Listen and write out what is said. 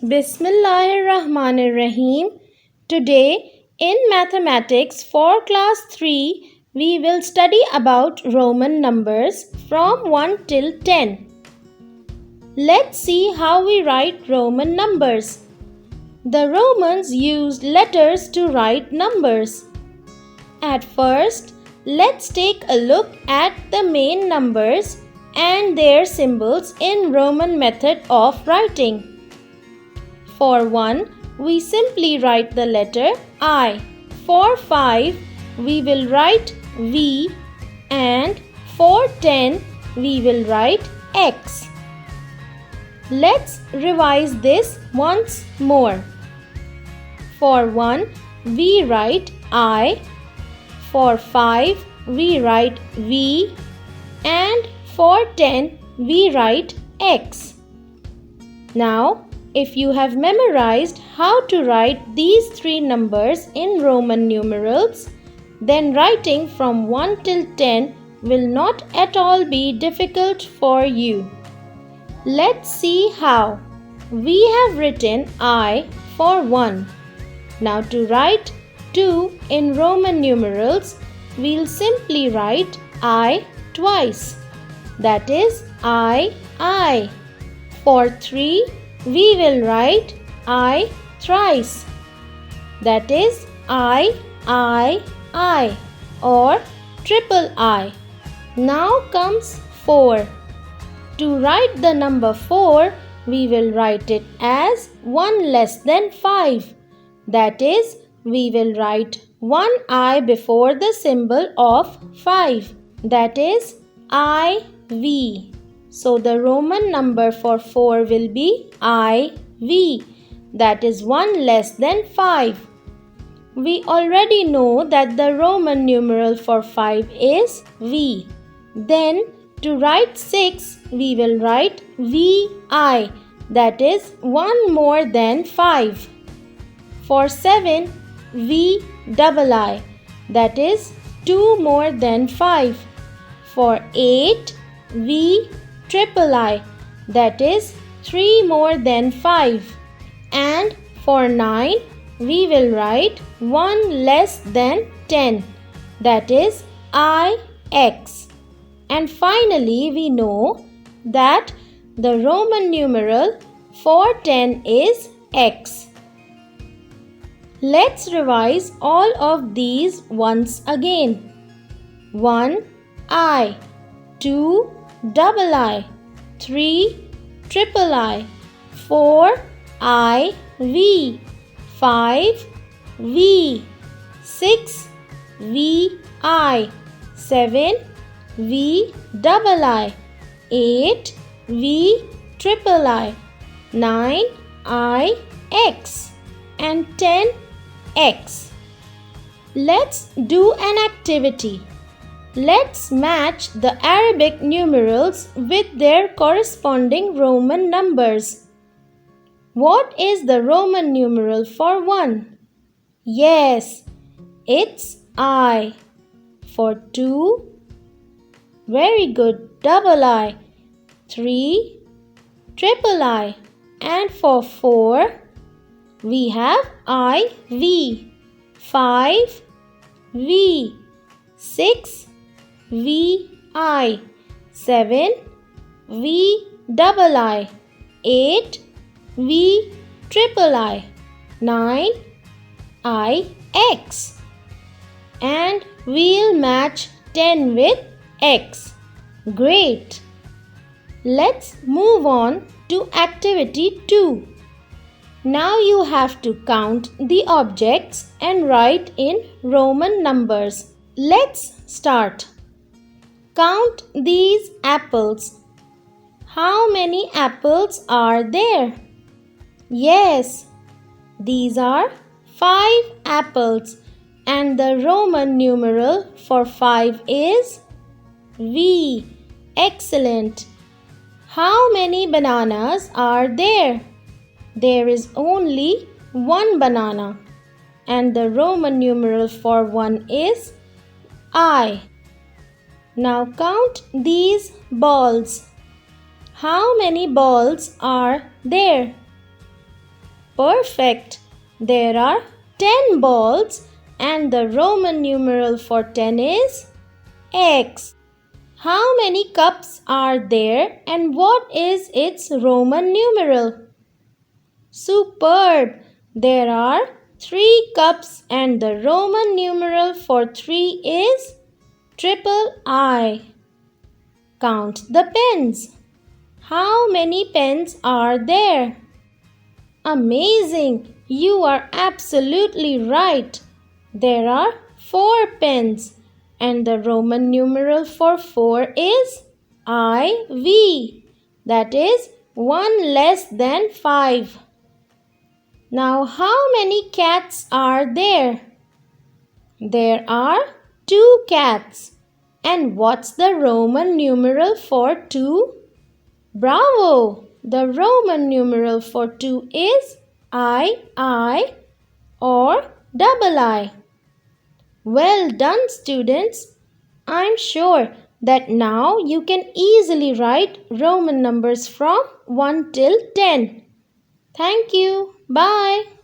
Bismillahirrahmanirrahim. Today in mathematics for class 3 we will study about Roman numbers from 1 till 10. Let's see how we write Roman numbers. The Romans used letters to write numbers. At first, let's take a look at the main numbers and their symbols in Roman method of writing. For 1, we simply write the letter I. For 5, we will write V, and for 10, we will write X. Let's revise this once more. For 1, we write I. For 5, we write V, and for 10, we write X. Now, if you have memorized how to write these three numbers in Roman numerals, then writing from 1 till 10 will not at all be difficult for you. Let's see how. We have written I for 1. Now to write 2 in Roman numerals, we'll simply write I twice. That is I. For 3, we will write I thrice. That is I, or triple I. Now comes 4. To write the number 4, we will write it as 1 less than 5. That is, we will write one I before the symbol of 5. That is IV. So the Roman number for 4 will be IV. That is 1 less than 5. We already know that the Roman numeral for 5 is V. Then to write 6, we will write VI. That is 1 more than 5. For 7, VII. That is 2 more than 5. For 8, VIII. That is 3 more than 5. And for 9, we will write 1 less than 10. That is IX. And finally, we know that the Roman numeral for 10 is X. Let's revise all of these once again. 1 I, 2 II, 3 triple I, 4 IV, 5 V, 6 VI, 7 VII, 8 VIII, 9 IX, and 10 X. Let's do an activity. Let's match the Arabic numerals with their corresponding Roman numbers. What is the Roman numeral for 1? Yes, it's I. For 2, very good, II. 3, triple I. And for 4, we have IV. 5 V, 6 VI, 7 VII, 8 VIII, 9 IX. And we'll match 10 with X. Great! Let's move on to activity 2. Now you have to count the objects and write in Roman numbers. Let's start. Count these apples. How many apples are there? Yes, these are 5 apples, and the Roman numeral for 5 is V. Excellent. How many bananas are there? There is only 1 banana, and the Roman numeral for 1 is I. Now count these balls. How many balls are there? Perfect. There are 10 balls and the Roman numeral for 10 is X. How many cups are there and what is its Roman numeral? Superb! There are 3 cups and the Roman numeral for 3 is triple I. Count the pens. How many pens are there? Amazing! You are absolutely right. There are 4 pens and the Roman numeral for 4 is IV. That is 1 less than 5. Now how many cats are there? There are 2 cats. And what's the Roman numeral for 2? Bravo! The Roman numeral for 2 is II or double I. Well done, students. I'm sure that now you can easily write Roman numbers from 1 till 10. Thank you. Bye.